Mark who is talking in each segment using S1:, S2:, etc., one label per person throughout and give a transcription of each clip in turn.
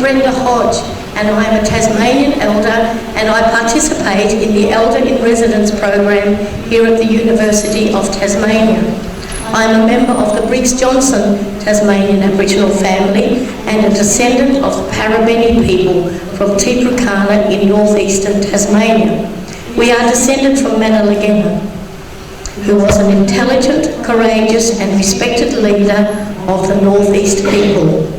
S1: Brenda Hodge, and I am a Tasmanian elder, and I participate in the Elder in Residence program here at the University of Tasmania. I am a member of the Briggs Johnson Tasmanian Aboriginal family and a descendant of the Parabeni people from Tiprukana in northeastern Tasmania. We are descended from Manalagena, who was an intelligent, courageous and respected leader of the northeast people.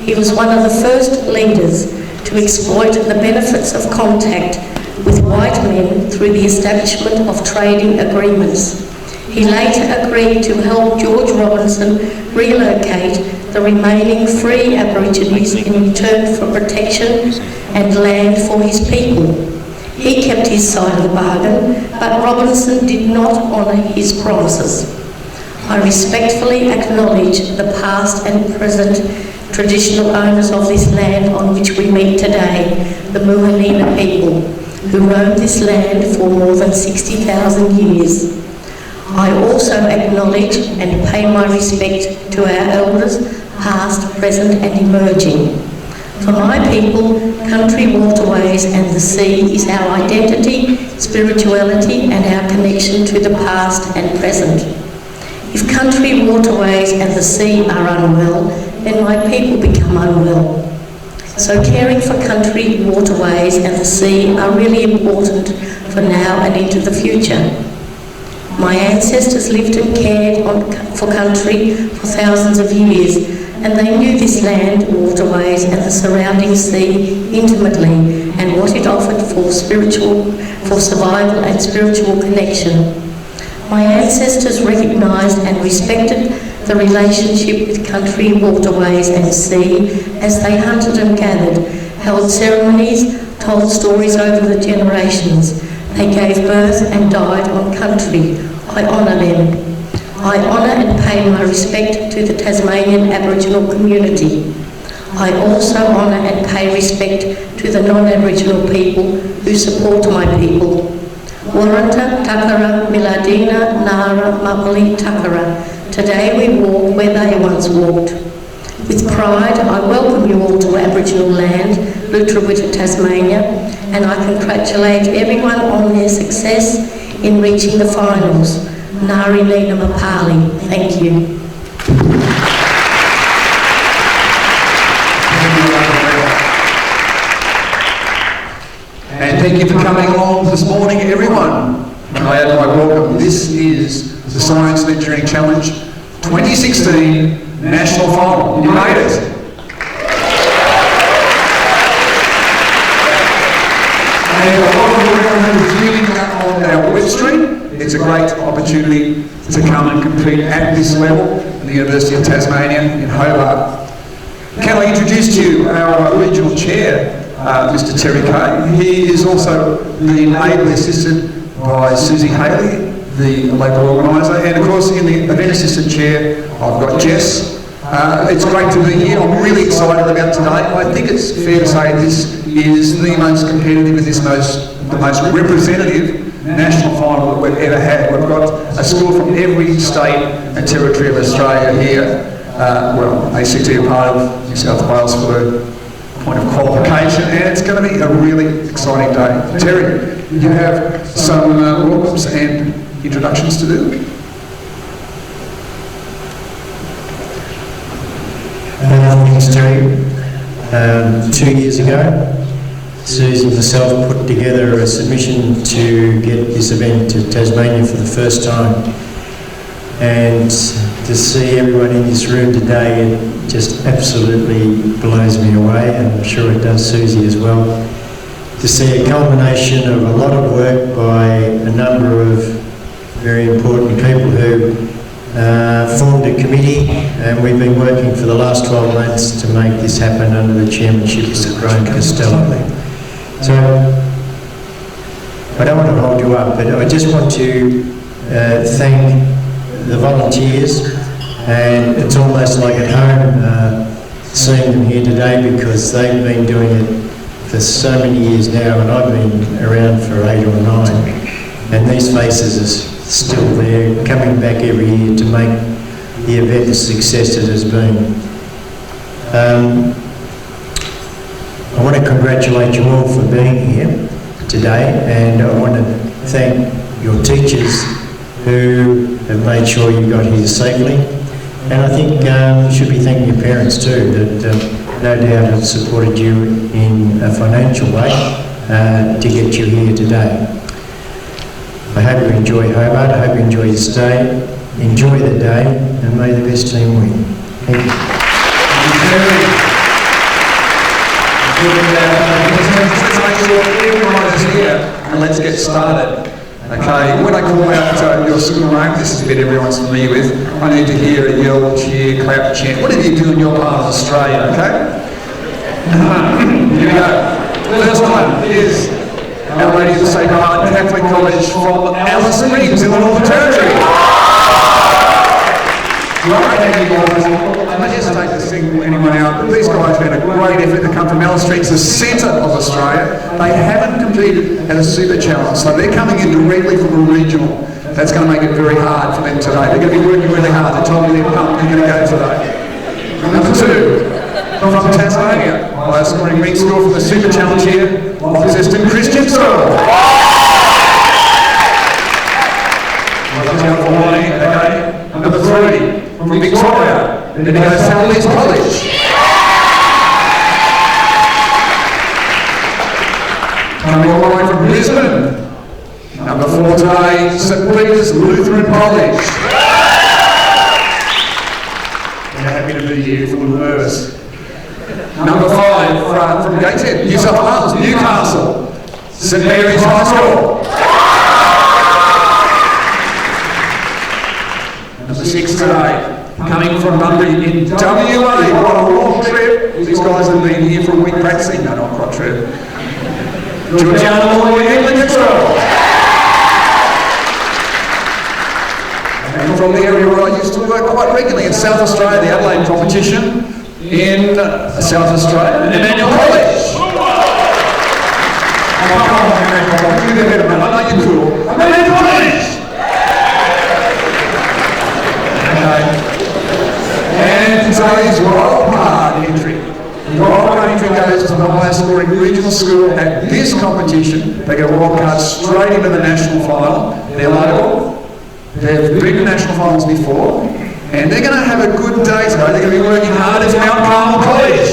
S1: He was one of the first leaders to exploit the benefits of contact with white men through the establishment of trading agreements. He later agreed to help George Robinson relocate the remaining free Aborigines in return for protection and land for his people. He kept his side of the bargain, but Robinson did not honour his promises. I respectfully acknowledge the past and present traditional owners of this land on which we meet today, the Muhanina people, who roamed this land for more than 60,000 years. I also acknowledge and pay my respect to our elders, past, present and emerging. For my people, country, waterways and the sea is our identity, spirituality and our connection to the past and present. If country, waterways and the sea are unwell, then my people become unwell. So caring for country, waterways and the sea are really important for now and into the future. My ancestors lived and cared for country for thousands of years, and they knew this land, waterways and the surrounding sea intimately and what it offered for survival and spiritual connection. My ancestors recognised and respected the relationship with country, waterways and sea as they hunted and gathered, held ceremonies, told stories over the generations. They gave birth and died on country. I honour them. I honour and pay my respect to the Tasmanian Aboriginal community. I also honour and pay respect to the non-Aboriginal people who support my people. Warranta, Takara, Miladina, Nara, Mapali, Takara. Today we walk where they once walked. With pride, I welcome you all to Aboriginal land, Lutruwita, Tasmania, and I congratulate everyone on their success in reaching the finals. Ngari Nina Mapali. Thank you.
S2: And thank you for coming along this morning, everyone. I add my welcome. This is the Science Lecturing Challenge 2016 National Final. You made it. And a lot of you are viewing that on our web stream. It's a great opportunity to come and compete at this level at the University of Tasmania in Hobart. Can I introduce to you our regional chair, Mr. Terry Kay. He is also the ably assisted by Susie Haley, the local organiser, and of course in the event assistant chair I've got Jess. It's great to be here. I'm really excited about today. I think it's fair to say this is the most competitive and the most representative national final that we've ever had. We've got a school from every state and territory of Australia here. ACT are part of New South Wales for the point of qualification, and it's going to be a really exciting day. Terry, you have some welcomes and introductions to do.
S3: Thanks, Terry. 2 years ago, Susie and myself put together a submission to get this event to Tasmania for the first time. And to see everyone in this room today, it just absolutely blows me away, and I'm sure it does Susie as well. To see a culmination of a lot of work by a number of very important people who formed a committee, and we've been working for the last 12 months to make this happen under the chairmanship of Graham Costello. So, I don't want to hold you up, but I just want to thank the volunteers, and it's almost like at home seeing them here today, because they've been doing it for so many years now, and I've been around for 8 or 9, and these faces are still there, coming back every year to make the event the success it has been. want to congratulate you all for being here today, and I want to thank your teachers who have made sure you got here safely. And I think you should be thanking your parents too, that no doubt have supported you in a financial way to get you here today. I hope you enjoy Hobart, I hope you enjoy your stay, enjoy the day, and may the best team win. Thank you.
S2: Let's make sure everyone is here and let's get started. Okay, when I call out your school name, this is a bit everyone's familiar with, I need to hear a yell, cheer, clap, chant, whatever you do in your part of Australia, okay? Here we go. First one is Our Lady of the Sacred Heart Catholic College from Alice Springs in the Northern Territory. I hesitate to single anyone out, but these guys have had a great effort to come from Alice Springs, the centre of Australia. They haven't competed at a super challenge, so they're coming in directly from a regional. That's going to make it very hard for them today. They're going to be working really hard. They told me they're pumped they're going to go today. Number two, from Tasmania, by a scoring ring score from the super challenge here, Launceston Christian School. Number three, from Victoria, then he goes South East College. Coming all the way from Brisbane. Number four today, St Peter's Lutheran College. We're happy to be here, full of nervous. Number five, from Gateshead, New South Wales, Newcastle, St Mary's High School. Number six today, coming from Bunbury in WA. What a long trip. These guys have been here for a week practicing. No, not quite true. Georgiana Malloy, Anglican School. And from the area where I used to work quite regularly in South Australia, the Adelaide competition in South Australia, Emmanuel College. Oh, come on, Emmanuel. You do better, man. I know you're cool. Emmanuel College. And today's wildcard entry. The wildcard entry goes to the highest scoring regional school at this competition. They get a wildcard straight into the national final. They're local. They've been to national finals before. And they're going to have a good day today. They're going to be working hard at Mount Carmel College.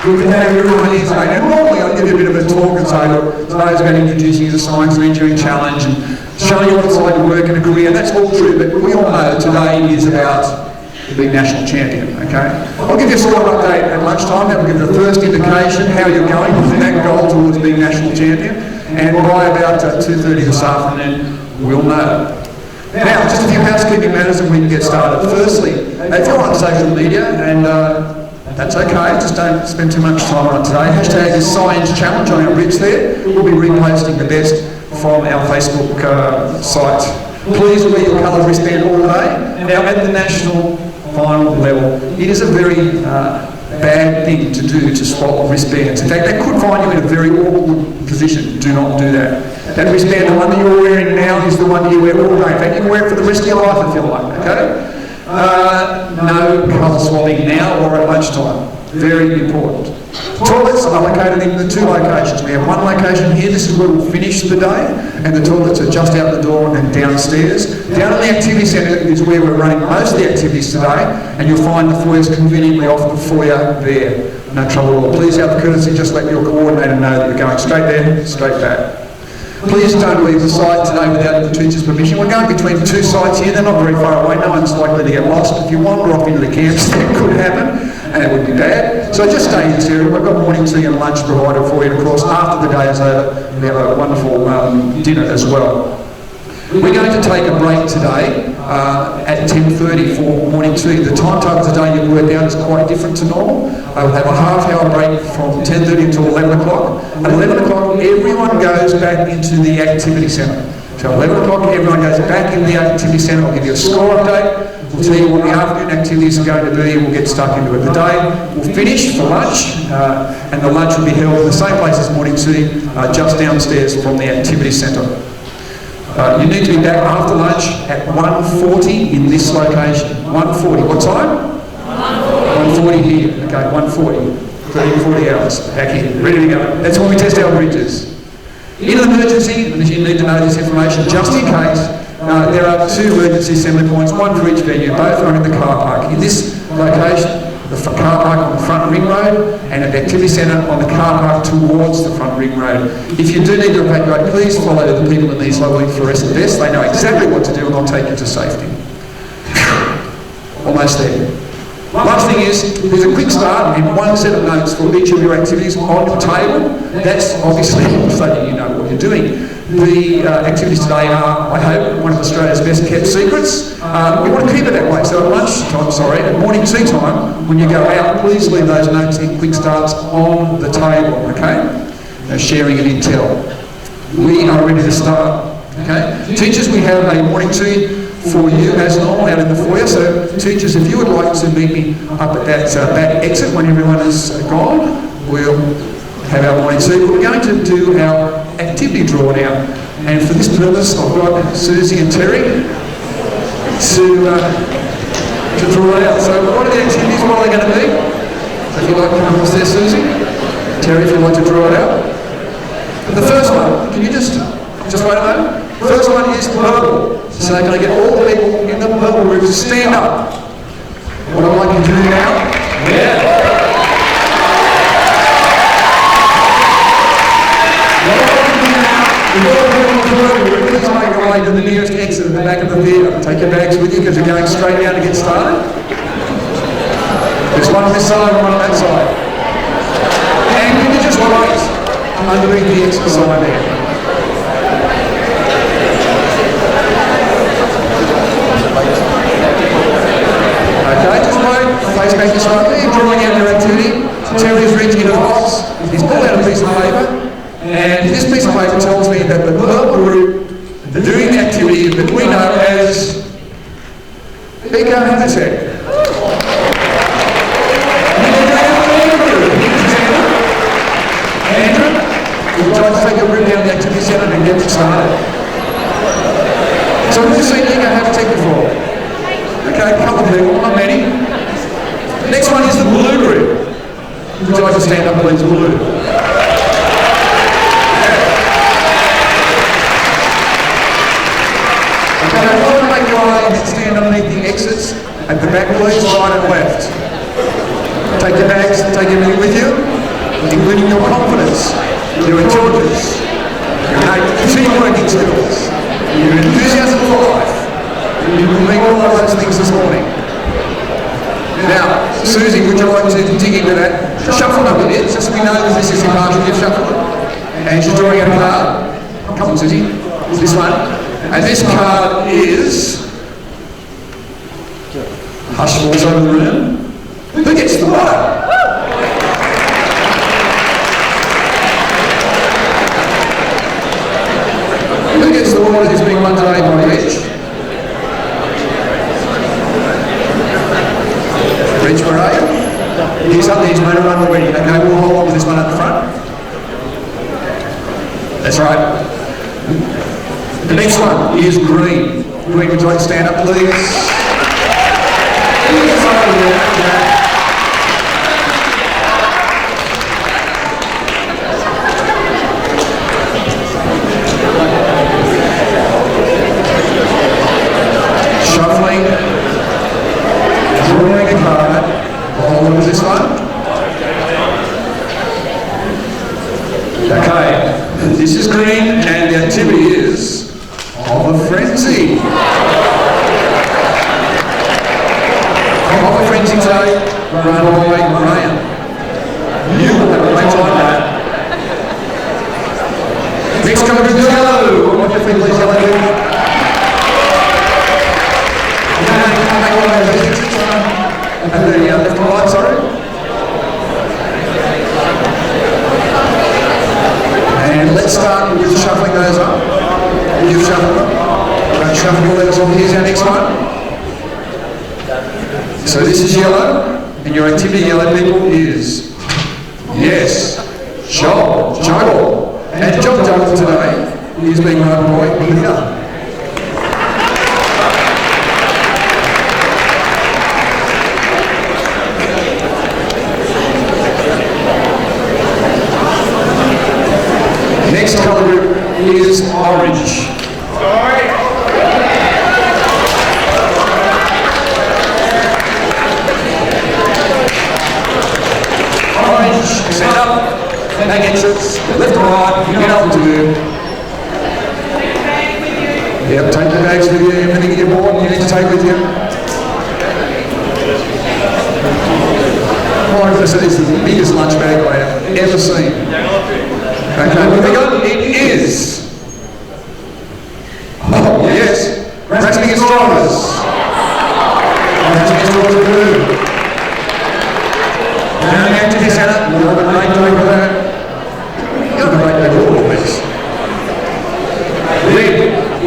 S2: Good to have everyone here today. And normally I'll give you a bit of a talk and say, look, today's about introducing you to the Science of Engineering Challenge and showing you what it's like to work in a career. That's all true, but we all know today is about the big national champion, okay? I'll give you a score update at lunchtime. That will give you the first indication how you're going with that goal towards being national champion. And by about 2:30 this afternoon, we'll know. Now, just a few housekeeping matters and we can get started. Firstly, if you're on social media, and that's okay, just don't spend too much time on it today. Hashtag is Science Challenge on our bridge there. We'll be reposting the best from our Facebook site. Please wear your coloured wristband all day. Now, at the national final level, it is a very bad thing to do to swap wristbands. In fact, that could find you in a very awkward position. Do not do that. That wristband, the one that you're wearing now, is the one you wear all day. In fact, you can wear it for the rest of your life if you like, okay? No colour swapping now or at lunchtime. Very important. Toilets are located in the two locations. We have one location here, this is where we'll finish the day, and the toilets are just out the door and downstairs. Down in the activity centre is where we're running most of the activities today, and you'll find the foyers conveniently off the foyer there. No trouble at all. Please have the courtesy, just let your coordinator know that you're going straight there, straight back. Please don't leave the site today without the teacher's permission. We're going between two sites here, they're not very far away, no one's likely to get lost. If you wander off into the camps, that could happen, and it would be bad. So just stay in this area. We've got morning tea and lunch provided for you, and of course after the day is over, we have a wonderful dinner as well. We're going to take a break today at 10:30 for morning tea. The timetable today you've worked out is quite different to normal. We'll have a half-hour break from 10:30 until 11 o'clock. At 11 o'clock, everyone goes back into the activity centre. So at 11 o'clock, everyone goes back in the activity centre. I'll give you a score update. We'll tell you what the afternoon activities are going to be. We'll get stuck into it. The day will finish for lunch, and the lunch will be held in the same place as morning tea, just downstairs from the activity centre. You need to be back after lunch at 1:40 in this location. 1:40. What time? 1:40. 140 here, okay, 140. 30 40 hours, back in, ready to go. That's when we test our bridges. In an emergency, and you need to know this information, just in case, there are 2 emergency assembly points, one for each venue, both are in the car park. In this location, the car park on the front ring road, and at the activity centre on the car park towards the front ring road. If you do need to evacuate, please follow the people in these lovely fluorescent vests. They know exactly what to do and they'll take you to safety. Almost there. Last thing is, there's a quick start and one set of notes for each of your activities on your table. That's obviously so that you know what you're doing. The activities today are, I hope, one of Australia's best kept secrets. We want to keep it that way. So at lunchtime, at morning tea time, when you go out, please leave those notes and quick starts on the table, okay? Sharing of intel. We are ready to start, okay? Teachers, we have a morning tea for you as normal out in the foyer. So teachers, if you would like to meet me up at that exit when everyone is gone, we'll have our morning tea. We're going to do our activity draw now. And for this purpose, I've got Susie and Terry to draw it out. So what are the activities? What are they going to be? If you'd like to come across there, Susie. Terry, if you'd like to draw it out. The first one, can you just wait a moment? First one is purple. So can I get all the people in the purple group to stand up? What I'd like you to do now? Yeah. What I'd like you to do now, before the people in the purple group, please make your way to the nearest exit at the back of the theatre. Take your bags with you because you're going straight down to get started. There's one on this side and one on that side. And can you just wait underneath the exit sign there? Okay, just wait, face back this way, drawing out your activity. Terry's reaching into the box, he's pulled out a piece of paper, and this piece of paper tells me that the purple group are doing the activity that we know as Eco Habitat. Andrew, would you like to take a route down the activity centre and get started? So who's seen Eco Habitat before? Okay, a couple of people, not many. Next one is the blue group. Would you like to stand up, please, blue? Okay, I want to make your eyes stand underneath the exits at the back, please, right and left. Take your bags, take everything with you, including your confidence, your intelligence, your team-working skills, your enthusiasm for life. You will make all of those things this morning. Now, Susie, would you like to dig into that? Shuffle up a bit, just so we know that this is a partial gift shuffle. And she's drawing out a card. Come on, Susie. It's this one. And this card is... Hush falls over the room. Who gets the water? Who gets the water that's being won today by Rich? Rich, where are you? He's up there, he's made a run already. Okay, we'll hold on with this one at the front. That's right. The next one is green. Green, would you like to stand up, please? Shuffling. Drawing a card. Hold on to this one. Okay, this is green and the activity is of a frenzy. Of a frenzy today, run by Graham. You will have a great time, mate. Next colour is yellow. I want you to feel please yellow. Left and right, sorry. And let's start with shuffling those up. You shuffle them. Don't shuffle your letters on. Here's our next one. So this is yellow, and your activity, yellow people, is yes, job, juggle. And job juggle today is being run by Peter. orange. Orange, stand up, back exits, left to right, you know what to do. Yep, take your bags with you, everything you're bought you need to take with you. Orange, this is the biggest lunch bag I have ever seen. Okay, here we go, it is. Oh, yes, grasping its strawberries. Grasping its strawberries. Now the activity centre, you'll have a great day with that. You'll have a great day with all of this. Red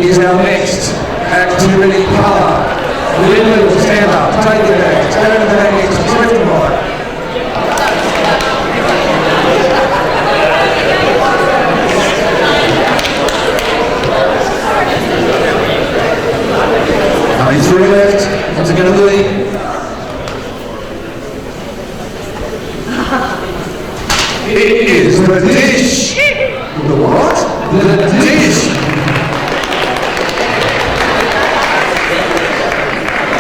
S2: is our next activity colour. Red will stand up, take your bags, go to the back exit, left and right. Only three left, what's it going to be? It is the dish. The what? The dish.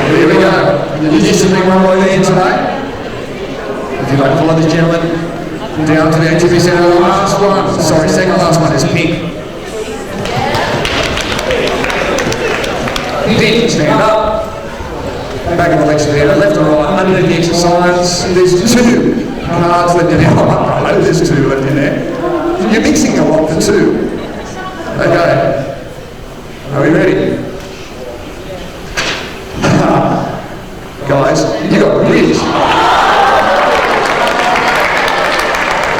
S2: There we go. The dish has been run by there today. If you'd like to follow this gentleman down to the activity centre, the last one. Sorry, second last one is pink. Pink, stand up. Back in the lecture there, left and right, under the exercise. There's two cards left in there. Oh, right, there's two left in there. You're mixing a lot for two. Okay. Are we ready? Guys, you got bridge.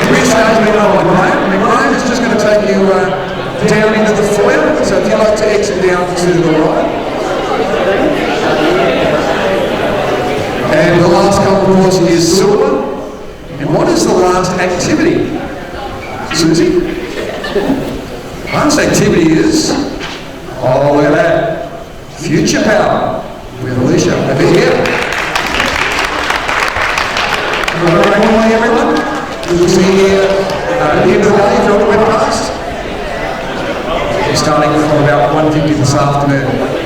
S2: Bridge stage we know like Graham. Graham is just going to take you down into the foyer. So if you'd like to exit down to the right. And the last couple of course is silver. And what is the last activity? Susie? Last activity is, oh look at that, future power with Alicia over here. Good morning everyone. Good to see you here at the end of the day if you're on the webcast. We're starting from about 1:50 this afternoon.